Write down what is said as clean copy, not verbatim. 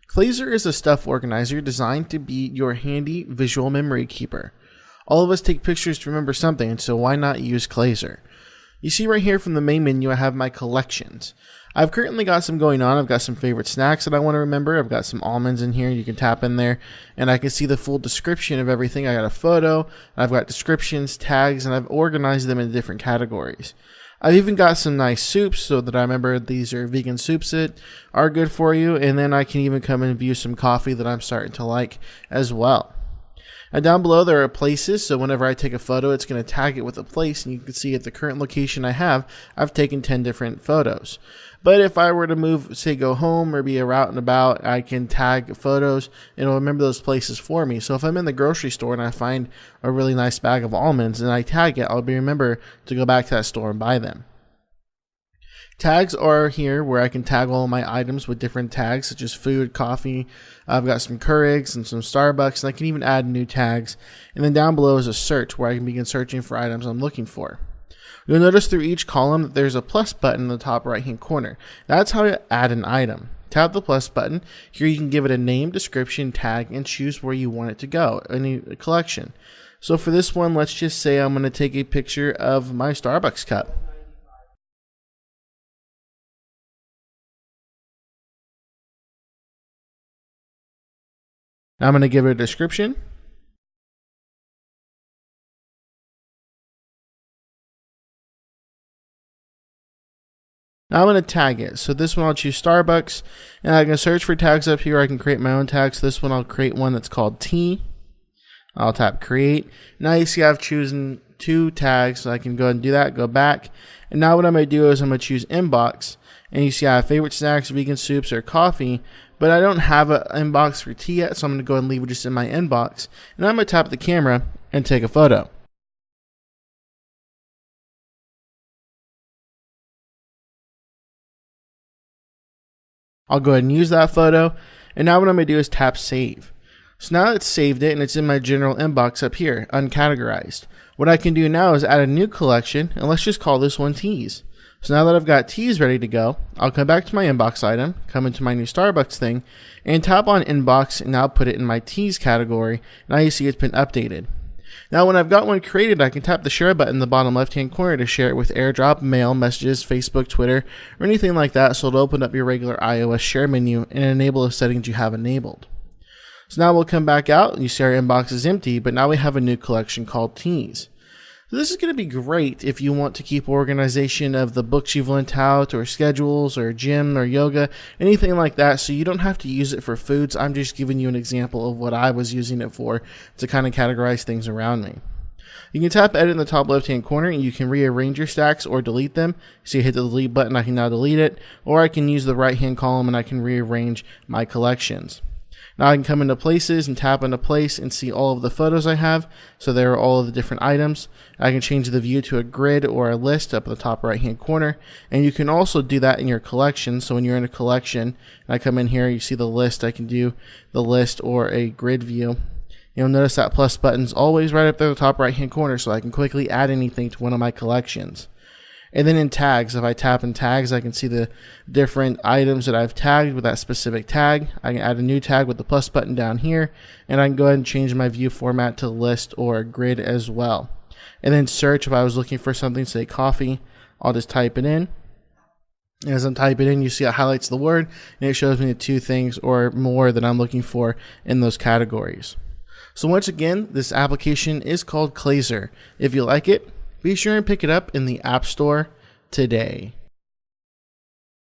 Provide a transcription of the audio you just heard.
Klaser is a stuff organizer designed to be your handy visual memory keeper. All of us take pictures to remember something, so why not use Klaser? You see right here from the main menu I have my collections. I've currently got some going on. I've got some favorite snacks that I want to remember. I've got some almonds in here. You can tap in there and I can see the full description of everything. I got a photo, I've got descriptions, tags, and I've organized them into different categories. I've even got some nice soups so that I remember these are vegan soups that are good for you, and then I can even come and view some coffee that I'm starting to like as well. And down below there are places, so whenever I take a photo it's going to tag it with a place, and you can see at the current location I have, I've taken 10 different photos. But if I were to move, say go home or be out and about, I can tag photos and it'll remember those places for me. So if I'm in the grocery store and I find a really nice bag of almonds and I tag it, I'll remember to go back to that store and buy them. Tags are here where I can tag all of my items with different tags such as food, coffee. I've got some Keurigs and some Starbucks, and I can even add new tags. And then down below is a search where I can begin searching for items I'm looking for. You'll notice through each column that there's a plus button in the top right hand corner. That's how to add an item. Tap the plus button. Here you can give it a name, description, tag, and choose where you want it to go in a collection. So for this one, let's just say I'm going to take a picture of my Starbucks cup. Now I'm going to give it a description. Now I'm going to tag it. So this one I'll choose Starbucks, and I can search for tags up here. I can create my own tags. This one I'll create one that's called tea. I'll tap create. Now you see I've chosen 2 tags, so I can go ahead and do that, go back. And now what I'm going to do is I'm going to choose inbox. And you see I have favorite snacks, vegan soups, or coffee, but I don't have an inbox for tea yet, so I'm going to go ahead and leave it just in my inbox. And I'm going to tap the camera and take a photo. I'll go ahead and use that photo, and now what I'm going to do is tap save. So now it's saved it and it's in my general inbox up here, uncategorized. What I can do now is add a new collection, and let's just call this one teas. So now that I've got teas ready to go, I'll come back to my inbox item, come into my new Starbucks thing, and tap on inbox, and now put it in my teas category. Now you see it's been updated. Now when I've got one created, I can tap the share button in the bottom left hand corner to share it with AirDrop, mail, messages, Facebook, Twitter, or anything like that, so it'll open up your regular iOS share menu and enable the settings you have enabled. So now we'll come back out and you see our inbox is empty, but now we have a new collection called teas. So this is going to be great if you want to keep organization of the books you've lent out, or schedules, or gym, or yoga, anything like that, so you don't have to use it for foods. I'm just giving you an example of what I was using it for to kind of categorize things around me. You can tap edit in the top left hand corner and you can rearrange your stacks or delete them. So you hit the delete button, I can now delete it, or I can use the right hand column and I can rearrange my collections. Now I can come into places and tap into place and see all of the photos I have. So there are all of the different items. I can change the view to a grid or a list up at the top right hand corner. And you can also do that in your collection. So when you're in a collection and I come in here, you see the list, I can do the list or a grid view. You'll notice that plus button's always right up there at the top right hand corner, so I can quickly add anything to one of my collections. And then in tags, if I tap in tags, I can see the different items that I've tagged with that specific tag. I can add a new tag with the plus button down here, and I can go ahead and change my view format to list or grid as well. And then search, if I was looking for something, say coffee, I'll just type it in. And as I'm typing in, you see it highlights the word, and it shows me the 2 things or more that I'm looking for in those categories. So once again, this application is called Klaser. If you like it, be sure and pick it up in the App Store today.